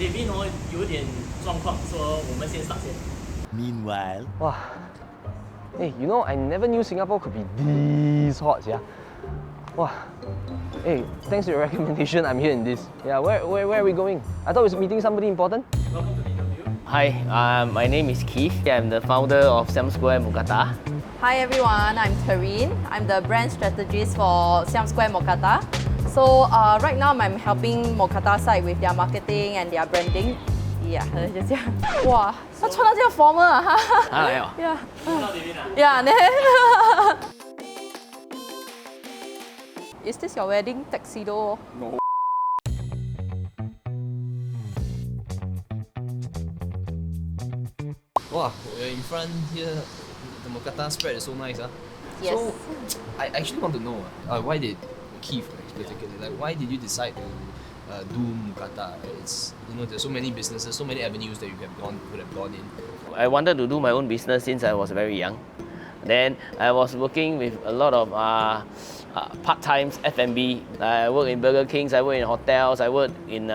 David 有点状况，说我们先 start 先。Meanwhile, Wow. Hey, you know, I never knew Singapore could be this hot, yeah. Wow. Hey, thanks to your recommendation, I'm here in this. Yeah, where are we going? I thought we were meeting somebody important. Welcome to the interview. Hi, my name is Keith. I'm the founder of Siam Square Mookata. Hi everyone, I'm Tsering. I'm the brand strategist for Siam Square Mookata. So right now I'm helping Mookata side with their marketing and their branding. Yeah, 就这样。哇，他穿到这样 formal 啊！哈哈。啊，来哦。Yeah. 看到 David 啊？ Yeah. Is this your wedding tuxedo? No. Wow, in front here, the mookata spread is so nice, huh? Yes. So, I actually want to know why did Keith particularly, like why did you decide to do mookata? It's, you know, there's so many businesses, so many avenues that you would have gone in. I wanted to do my own business since I was very young. Then I was working with a lot of part-times F&B. I work in Burger Kings, I work in hotels, I work in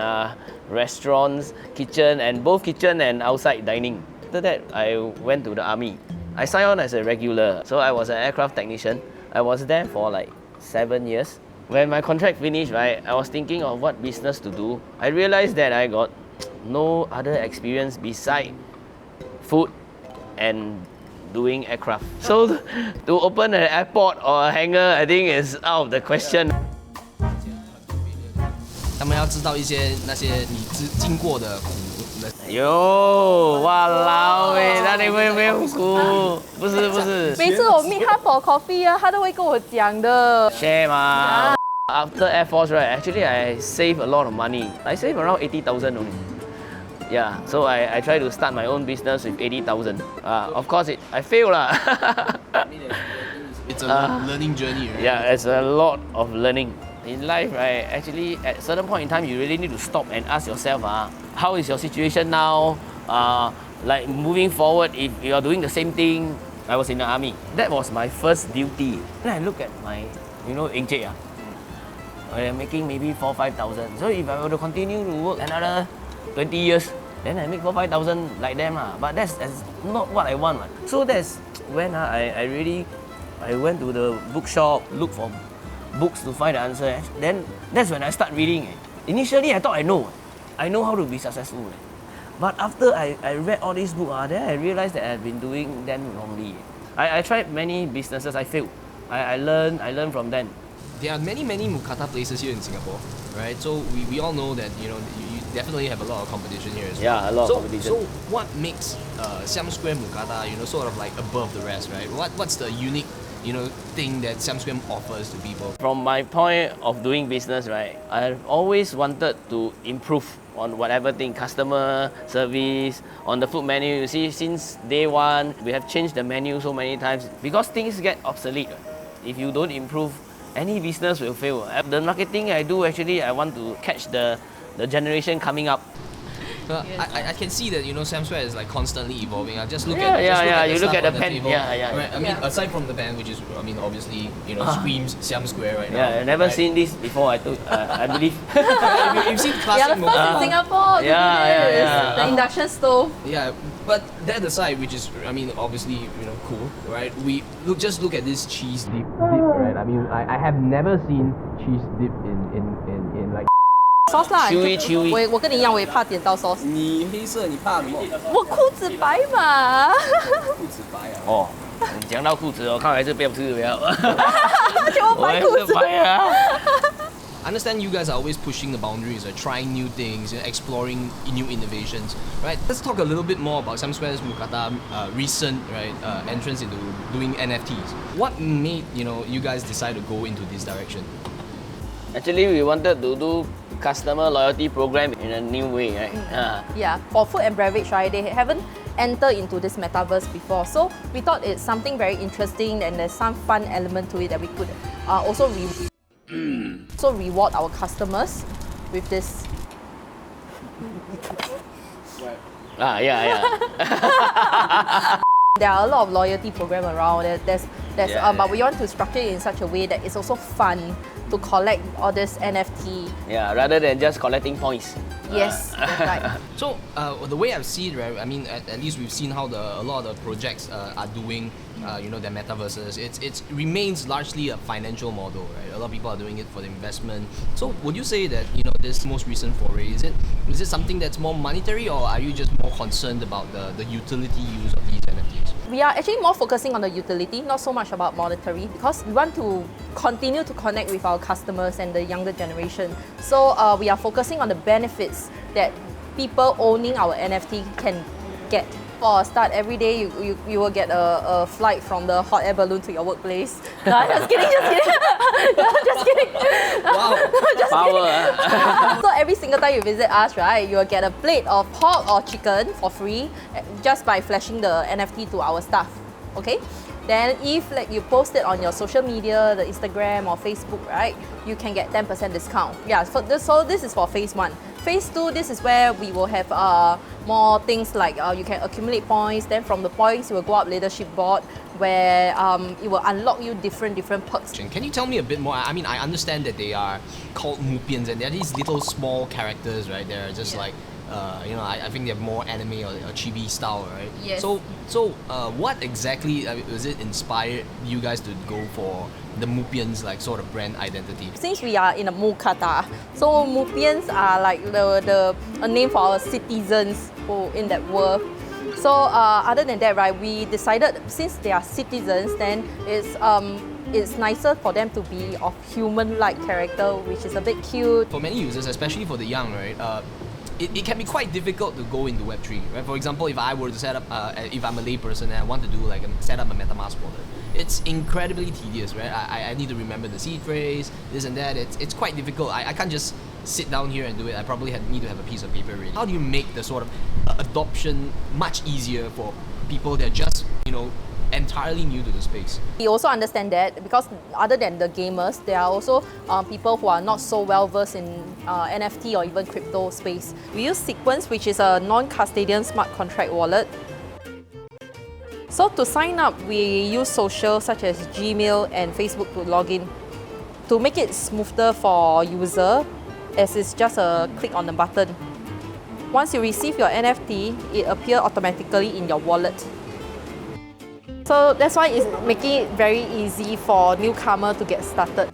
restaurants, kitchen, and both kitchen and outside dining. After that, I went to the army. I signed on as a regular, so I was an aircraft technician. I was there for like 7 years. When my contract finished, right, I was thinking of what business to do. I realized that I got no other experience beside food and doing aircraft. So to open an airport or a hangar, I think is out of the question. 他们要知道一些那些你经过的苦。哟，哇老喂，那你没有苦？不是。每次我 meet 他 for coffee 啊，他都会跟我讲的。 Share 嘛。After Air Force, right, actually I save a lot of money. I save around 80,000 only. Yeah, so I try to start my own business with 80,000. Of course, I fail lah. It's a learning journey, right? Yeah, it's a lot of learning. In life, right, actually at a certain point in time, you really need to stop and ask yourself, how is your situation now? Like moving forward, if you are doing the same thing, I was in the army. That was my first duty. Then I look at my, encik, I'm making maybe 4,000-5,000. So if I were to continue to work another 20 years, then I make 4,000-5,000 like them. But that's not what I want. So that's when I went to the bookshop, look for books to find the answer. Then that's when I start reading. Initially, I thought I know how to be successful. But after I read all these books, then I realized that I've been doing them wrongly. I tried many businesses, I failed. I learned from them. There are many mookata places here in Singapore, right? So we all know that you definitely have a lot of competition here as well. Yeah, a lot of competition. So what makes Siam Square Mookata, sort of like above the rest, right? What's the unique, thing that Siam Square offers to people? From my point of doing business, right, I've always wanted to improve on whatever thing, customer service, on the food menu. You see, since day one, we have changed the menu so many times because things get obsolete. If you don't improve, any business will fail. The marketing I do, actually, I want to catch the generation coming up. I can see that Siam Square is like constantly evolving. I just look at you look at the pen. Table. Right? I mean, aside from the pen, which is obviously screams Siam Square right now. Yeah, I've never seen this before. I believe. You've seen classic the first in Singapore. Yeah. The induction stove. Yeah, but that aside, which is obviously cool, right? Just look at this cheese dip, right? I mean, I have never seen cheese dip in like. sauce 啦， chewy. 我跟你一样，我也怕点到 sauce。你黑色，你怕什么？我裤子白嘛。裤子白啊。哦，你讲到裤子看来是不要吃不要。全部白裤子。I understand you guys are always pushing the boundaries, trying new things, exploring new innovations, right? Let's talk a little bit more about Siam Square's Mookata recent entrance into doing NFTs. What made you guys decide to go into this direction? Actually, we wanted to do customer loyalty program in a new way, right? Yeah, for food and beverage, right, they haven't entered into this metaverse before. So we thought it's something very interesting and there's some fun element to it that we could also reward our customers with this. Yeah. There are a lot of loyalty programs around. There's But we want to structure it in such a way that it's also fun to collect all this NFT. Yeah, rather than just collecting points. Yes, that's right. So the way I've seen, right? I mean, at least we've seen how a lot of the projects are doing, their metaverses. It remains largely a financial model, right? A lot of people are doing it for the investment. So would you say that this most recent foray is it something that's more monetary, or are you just more concerned about the utility use of these NFTs? We are actually more focusing on the utility, not so much about monetary, because we want to continue to connect with our customers and the younger generation. So we are focusing on the benefits that people owning our NFT can get. For a start, every day you will get a flight from the hot air balloon to your workplace. No, just kidding, just kidding. No, just kidding. Wow, just power. kidding. So every single time you visit us, right, you will get a plate of pork or chicken for free just by flashing the NFT to our staff. Okay? Then if you post it on your social media, the Instagram or Facebook, right, you can get 10% discount. Yeah, so this is for phase 1. Phase 2, this is where we will have more things like you can accumulate points. Then from the points, you will go up leadership board where it will unlock you different perks. Can you tell me a bit more? I mean, I understand that they are called Moopians, and they're these little small characters, right? They're just like, I think they're more anime or chibi style, right? Yes. So what exactly was it inspired you guys to go for the Moopians sort of brand identity? Since we are in a Mookata, so Moopians are like a name for our citizens who in that world. So other than that, right, we decided since they are citizens, then it's nicer for them to be of human-like character, which is a bit cute. For many users, especially for the young, right, it can be quite difficult to go into Web3, right? For example, if I were to set up, if I'm a layperson and I want to do set up a MetaMask wallet, it's incredibly tedious, right? I need to remember the seed phrase, this and that. It's quite difficult. I can't just sit down here and do it. I probably need to have a piece of paper ready. How do you make the sort of adoption much easier for people that are just, entirely new to the space? We also understand that because other than the gamers, there are also people who are not so well versed in NFT or even crypto space. We use Sequence, which is a non-custodian smart contract wallet. So to sign up, we use social such as Gmail and Facebook to log in. To make it smoother for user, as it's just a click on the button. Once you receive your NFT, it appears automatically in your wallet. So that's why it's making it very easy for newcomer to get started.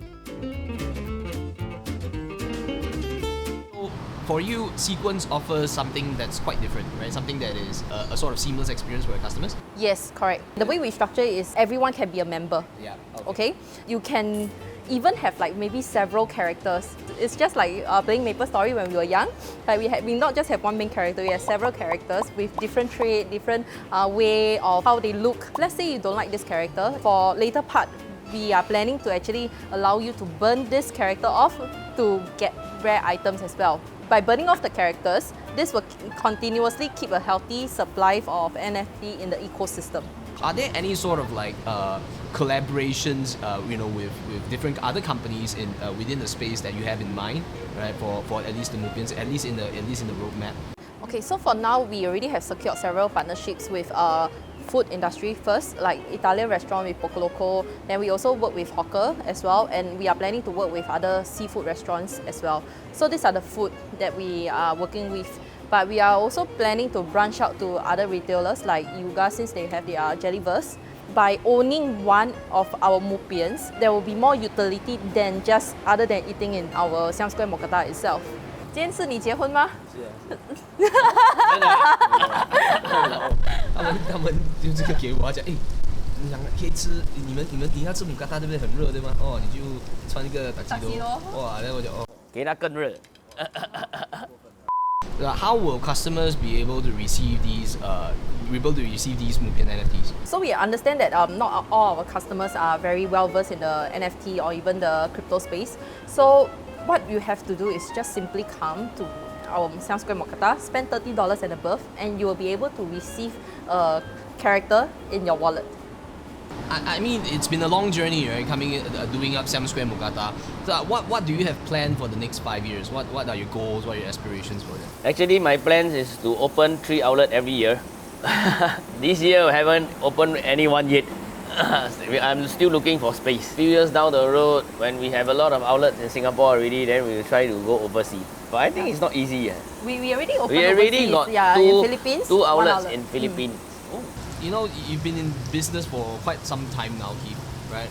For you, Sequence offers something that's quite different, right? Something that is a sort of seamless experience for your customers? Yes, correct. The way we structure it is everyone can be a member. Yeah. Okay? You can even have maybe several characters. It's just like playing MapleStory when we were young. We not just have one main character, we have several characters with different trait, different way of how they look. Let's say you don't like this character. For later part, we are planning to actually allow you to burn this character off to get rare items as well. By burning off the characters, this will continuously keep a healthy supply of NFT in the ecosystem. Are there any sort of collaborations, with different other companies within the space that you have in mind, right? For at least the Moopians, at least in the roadmap. Okay, so for now we already have secured several partnerships with food industry first, like Italian restaurant with Pocoloco. Then we also work with hawker as well, and we are planning to work with other seafood restaurants as well. So these are the food that we are working with. But we are also planning to branch out to other retailers like Yuga, since they have their Jellyverse. By owning one of our Moopians, there will be more utility than just other than eating in our Siam Square Mookata itself. 今天是你结婚吗？是他们就这个给我讲，你想可以吃，你们底下吃姆嘎达对不对？很热对吗？哦，你就穿一个打基多，哇，然后我就哦，给它更热。How will customers be able to receive these Moopian NFTs? So we understand that not all our customers are very well versed in the NFT or even the crypto space. So what you have to do is just simply come to our Siam Square Mookata, spend $30 and above, and you will be able to receive a character in your wallet. I mean, it's been a long journey, right? Doing up Siam Square Mookata. So what do you have planned for the next 5 years? What are your goals? What are your aspirations for it? Actually, my plan is to open 3 outlets every year. This year, I haven't opened any one yet. I'm still looking for space. Few years down the road, when we have a lot of outlets in Singapore already, then we'll try to go overseas. But I think it's not easy. We already opened We already overseas. got in Philippines. two one outlets outlet. in Philippines. You know, you've been in business for quite some time now, Keith, right?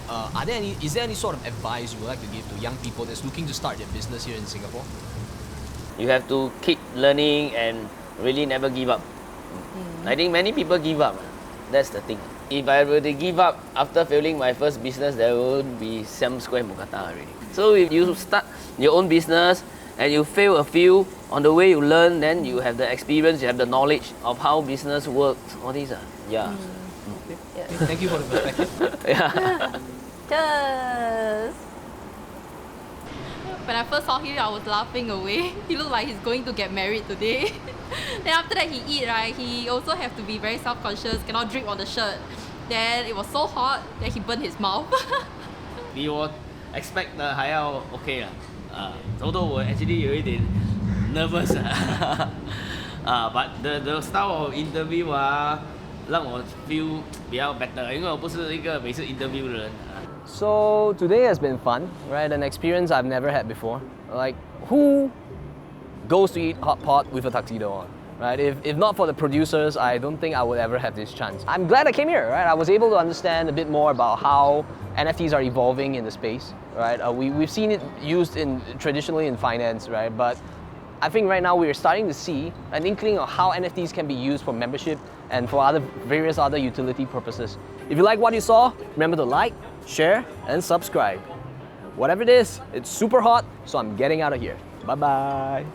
Is there any sort of advice you would like to give to young people that's looking to start their business here in Singapore? You have to keep learning and really never give up. I think many people give up. That's the thing. If I were to give up after failing my first business, there won't be Siam Square Mookata already. So if you start your own business and you fail a few, on the way you learn, then you have the experience, you have the knowledge of how business works. All these are, yeah. Thank you for the perspective. Yeah. Cheers. When I first saw him, I was laughing away. He looked like he's going to get married today. Then after that he eat, right, he also have to be very self-conscious, cannot drip on the shirt. Then it was so hot that he burned his mouth. 比我 expect 的还要 OK 啦，走到我 actually 有一点 nervous but the style of interview 让我 feel 比较 better，因为我不是一个每次 interview 的人。So today has been fun, right? An experience I've never had before. Like, who goes to eat hot pot with a tuxedo on? Right? If not for the producers, I don't think I would ever have this chance. I'm glad I came here, right? I was able to understand a bit more about how NFTs are evolving in the space, right? We've seen it used traditionally in finance, right? But I think right now we're starting to see an inkling of how NFTs can be used for membership and for various other utility purposes. If you like what you saw, remember to like, share, and subscribe. Whatever it is, it's super hot, so I'm getting out of here. Bye-bye.